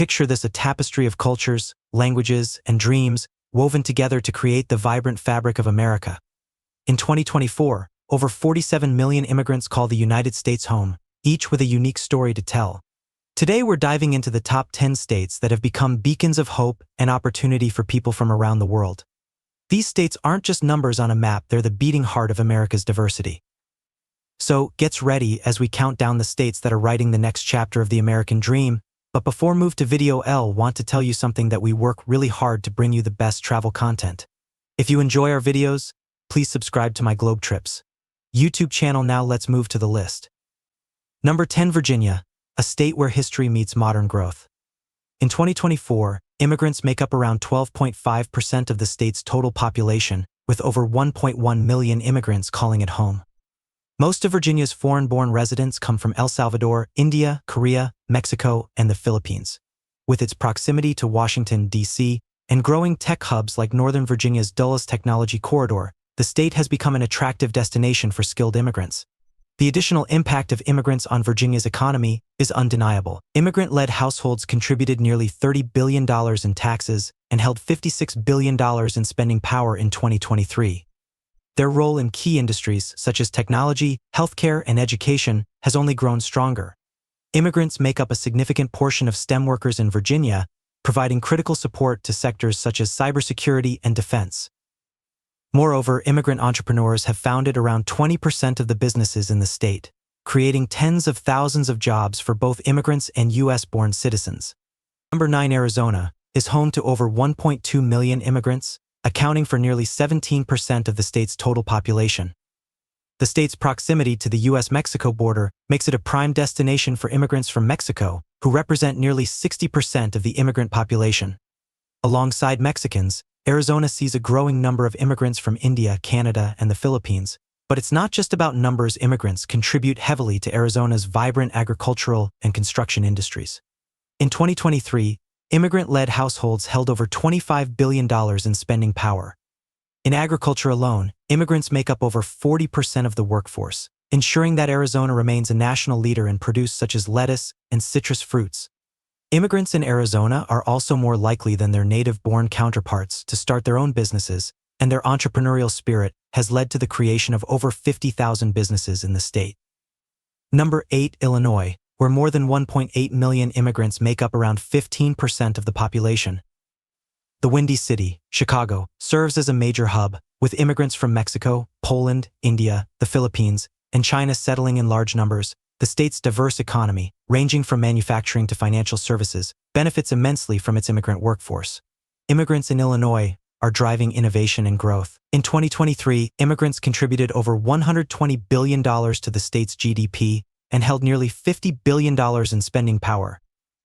Picture this: a tapestry of cultures, languages, and dreams woven together to create the vibrant fabric of America. In 2024, over 47 million immigrants call the United States home, each with a unique story to tell. Today we're diving into the top 10 states that have become beacons of hope and opportunity for people from around the world. These states aren't just numbers on a map, they're the beating heart of America's diversity. So, get ready as we count down the states that are writing the next chapter of the American dream. But before move to video, want to tell you something that we work really hard to bring you the best travel content. If you enjoy our videos, please subscribe to my Globe Trips YouTube channel. Now let's move to the list. Number 10, Virginia, a state where history meets modern growth. In 2024, immigrants make up around 12.5% of the state's total population, with over 1.1 million immigrants calling it home. Most of Virginia's foreign-born residents come from El Salvador, India, Korea, Mexico, and the Philippines. With its proximity to Washington, D.C., and growing tech hubs like Northern Virginia's Dulles Technology Corridor, the state has become an attractive destination for skilled immigrants. The additional impact of immigrants on Virginia's economy is undeniable. Immigrant-led households contributed nearly $30 billion in taxes and held $56 billion in spending power in 2023. Their role in key industries such as technology, healthcare, and education has only grown stronger. Immigrants make up a significant portion of STEM workers in Virginia, providing critical support to sectors such as cybersecurity and defense. Moreover, immigrant entrepreneurs have founded around 20% of the businesses in the state, creating tens of thousands of jobs for both immigrants and U.S.-born citizens. Number 9, Arizona, is home to over 1.2 million immigrants, accounting for nearly 17% of the state's total population. The state's proximity to the U.S.-Mexico border makes it a prime destination for immigrants from Mexico, who represent nearly 60% of the immigrant population. Alongside Mexicans, Arizona sees a growing number of immigrants from India, Canada, and the Philippines. But it's not just about numbers. Immigrants contribute heavily to Arizona's vibrant agricultural and construction industries. In 2023, immigrant-led households held over $25 billion in spending power. In agriculture alone, immigrants make up over 40% of the workforce, ensuring that Arizona remains a national leader in produce such as lettuce and citrus fruits. Immigrants in Arizona are also more likely than their native-born counterparts to start their own businesses, and their entrepreneurial spirit has led to the creation of over 50,000 businesses in the state. Number 8, Illinois, where more than 1.8 million immigrants make up around 15% of the population. The Windy City, Chicago, serves as a major hub, with immigrants from Mexico, Poland, India, the Philippines, and China settling in large numbers. The state's diverse economy, ranging from manufacturing to financial services, benefits immensely from its immigrant workforce. Immigrants in Illinois are driving innovation and growth. In 2023, immigrants contributed over $120 billion to the state's GDP and held nearly $50 billion in spending power.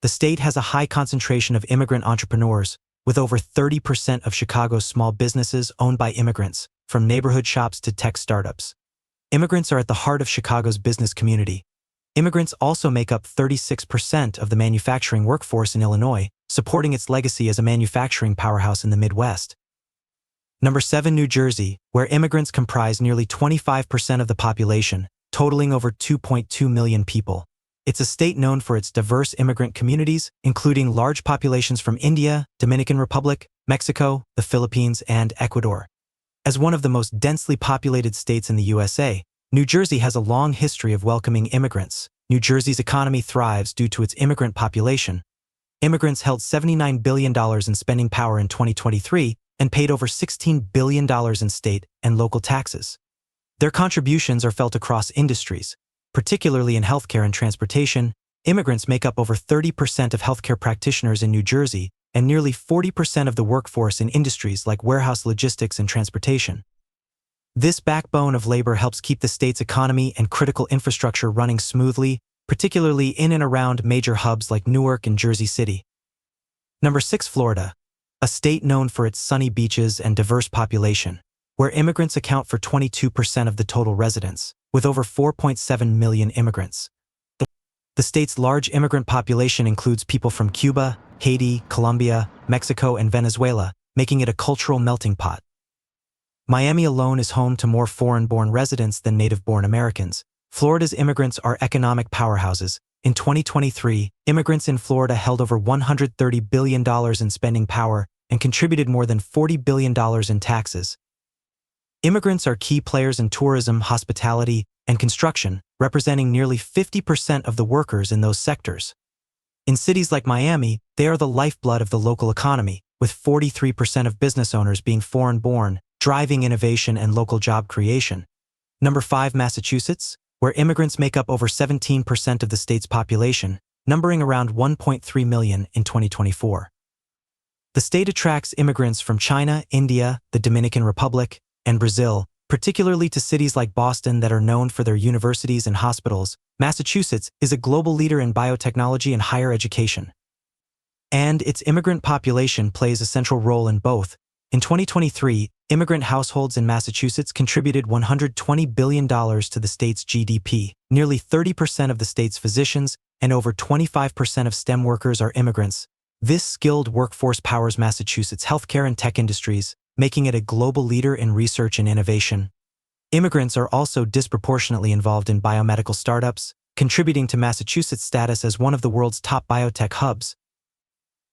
The state has a high concentration of immigrant entrepreneurs, with over 30% of Chicago's small businesses owned by immigrants, from neighborhood shops to tech startups. Immigrants are at the heart of Chicago's business community. Immigrants also make up 36% of the manufacturing workforce in Illinois, supporting its legacy as a manufacturing powerhouse in the Midwest. Number 7, New Jersey, where immigrants comprise nearly 25% of the population, totaling over 2.2 million people. It's a state known for its diverse immigrant communities, including large populations from India, Dominican Republic, Mexico, the Philippines, and Ecuador. As one of the most densely populated states in the USA, New Jersey has a long history of welcoming immigrants. New Jersey's economy thrives due to its immigrant population. Immigrants held $79 billion in spending power in 2023 and paid over $16 billion in state and local taxes. Their contributions are felt across industries, particularly in healthcare and transportation. Immigrants make up over 30% of healthcare practitioners in New Jersey and nearly 40% of the workforce in industries like warehouse logistics and transportation. This backbone of labor helps keep the state's economy and critical infrastructure running smoothly, particularly in and around major hubs like Newark and Jersey City. Number 6, Florida, a state known for its sunny beaches and diverse population, where immigrants account for 22% of the total residents, with over 4.7 million immigrants. The state's large immigrant population includes people from Cuba, Haiti, Colombia, Mexico, and Venezuela, making it a cultural melting pot. Miami alone is home to more foreign-born residents than native-born Americans. Florida's immigrants are economic powerhouses, In 2023, immigrants in Florida held over $130 billion in spending power and contributed more than $40 billion in taxes. Immigrants are key players in tourism, hospitality, and construction, representing nearly 50% of the workers in those sectors. In cities like Miami, they are the lifeblood of the local economy, with 43% of business owners being foreign-born, driving innovation and local job creation. Number 5, Massachusetts, where immigrants make up over 17% of the state's population, numbering around 1.3 million in 2024. The state attracts immigrants from China, India, the Dominican Republic, and Brazil, particularly to cities like Boston that are known for their universities and hospitals. Massachusetts is a global leader in biotechnology and higher education. And its immigrant population plays a central role in both. In 2023, immigrant households in Massachusetts contributed $120 billion to the state's GDP. Nearly 30% of the state's physicians and over 25% of STEM workers are immigrants. This skilled workforce powers Massachusetts' healthcare and tech industries, making it a global leader in research and innovation. Immigrants are also disproportionately involved in biomedical startups, contributing to Massachusetts' status as one of the world's top biotech hubs.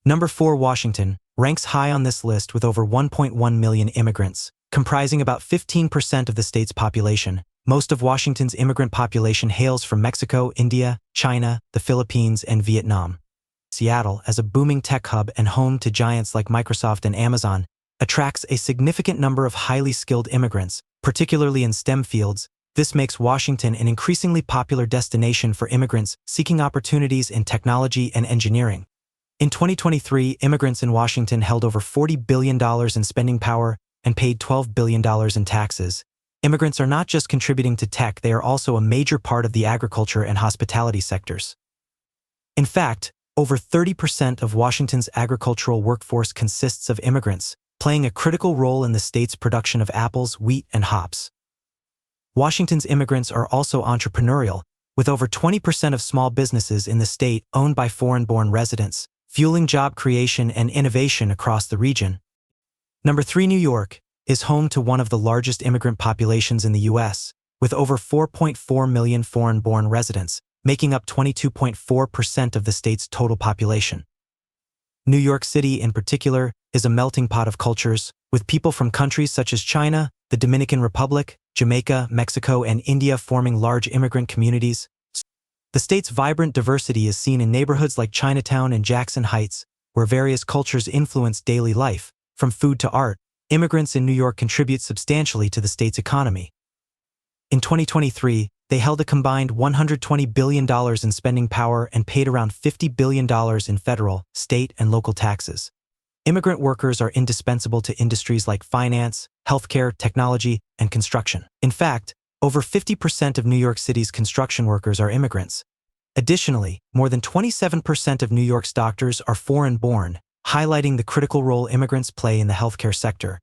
Number 4, Washington, ranks high on this list with over 1.1 million immigrants, comprising about 15% of the state's population. Most of Washington's immigrant population hails from Mexico, India, China, the Philippines, and Vietnam. Seattle, as a booming tech hub and home to giants like Microsoft and Amazon, attracts a significant number of highly skilled immigrants, particularly in STEM fields. This makes Washington an increasingly popular destination for immigrants seeking opportunities in technology and engineering. In 2023, immigrants in Washington held over $40 billion in spending power and paid $12 billion in taxes. Immigrants are not just contributing to tech, they are also a major part of the agriculture and hospitality sectors. In fact, over 30% of Washington's agricultural workforce consists of immigrants, playing a critical role in the state's production of apples, wheat, and hops. Washington's immigrants are also entrepreneurial, with over 20% of small businesses in the state owned by foreign-born residents, fueling job creation and innovation across the region. Number 3, New York, is home to one of the largest immigrant populations in the U.S., with over 4.4 million foreign-born residents, making up 22.4% of the state's total population. New York City, in particular, is a melting pot of cultures, with people from countries such as China, the Dominican Republic, Jamaica, Mexico, and India forming large immigrant communities. The state's vibrant diversity is seen in neighborhoods like Chinatown and Jackson Heights, where various cultures influence daily life. From food to art, immigrants in New York contribute substantially to the state's economy. In 2023, they held a combined $120 billion in spending power and paid around $50 billion in federal, state, and local taxes. Immigrant workers are indispensable to industries like finance, healthcare, technology, and construction. In fact, over 50% of New York City's construction workers are immigrants. Additionally, more than 27% of New York's doctors are foreign-born, highlighting the critical role immigrants play in the healthcare sector.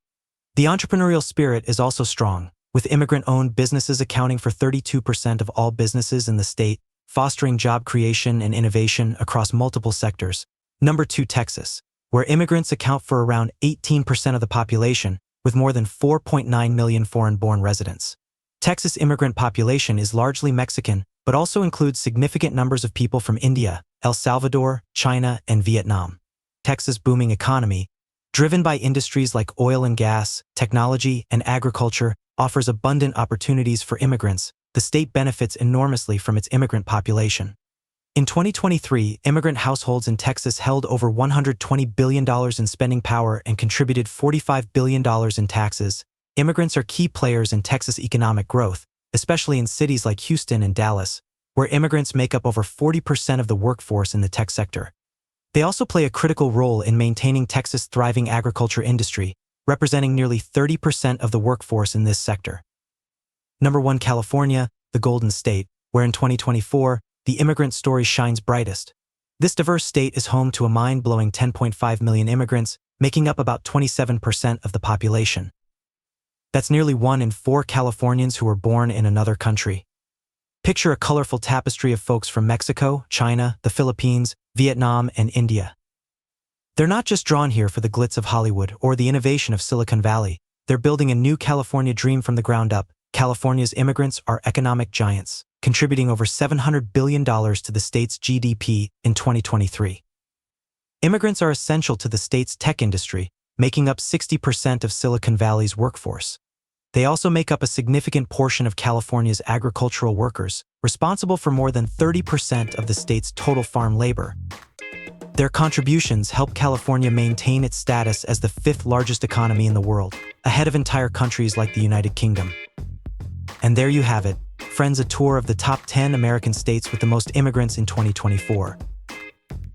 The entrepreneurial spirit is also strong, with immigrant-owned businesses accounting for 32% of all businesses in the state, fostering job creation and innovation across multiple sectors. Number 2, Texas, where immigrants account for around 18% of the population, with more than 4.9 million foreign-born residents. Texas' immigrant population is largely Mexican, but also includes significant numbers of people from India, El Salvador, China, and Vietnam. Texas' booming economy, driven by industries like oil and gas, technology, and agriculture, offers abundant opportunities for immigrants. The state benefits enormously from its immigrant population. In 2023, immigrant households in Texas held over $120 billion in spending power and contributed $45 billion in taxes. Immigrants are key players in Texas economic growth, especially in cities like Houston and Dallas, where immigrants make up over 40% of the workforce in the tech sector. They also play a critical role in maintaining Texas' thriving agriculture industry, representing nearly 30% of the workforce in this sector. Number 1, California, the Golden State, where in 2024, the immigrant story shines brightest. This diverse state is home to a mind-blowing 10.5 million immigrants, making up about 27% of the population. That's nearly 1 in 4 Californians who were born in another country. Picture a colorful tapestry of folks from Mexico, China, the Philippines, Vietnam, and India. They're not just drawn here for the glitz of Hollywood or the innovation of Silicon Valley. They're building a new California dream from the ground up. California's immigrants are economic giants. contributing over $700 billion to the state's GDP in 2023. Immigrants are essential to the state's tech industry, making up 60% of Silicon Valley's workforce. They also make up a significant portion of California's agricultural workers, responsible for more than 30% of the state's total farm labor. Their contributions help California maintain its status as the fifth largest economy in the world, ahead of entire countries like the United Kingdom. And there you have it, friends, a tour of the top 10 American states with the most immigrants in 2024.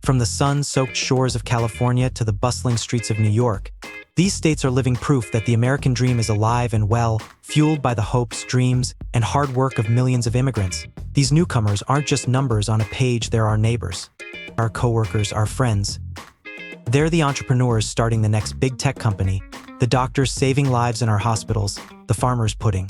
From the sun-soaked shores of California to the bustling streets of New York, these states are living proof that the American dream is alive and well, fueled by the hopes, dreams, and hard work of millions of immigrants. These newcomers aren't just numbers on a page, they're our neighbors, our coworkers, our friends. They're the entrepreneurs starting the next big tech company, the doctors saving lives in our hospitals, the farmers putting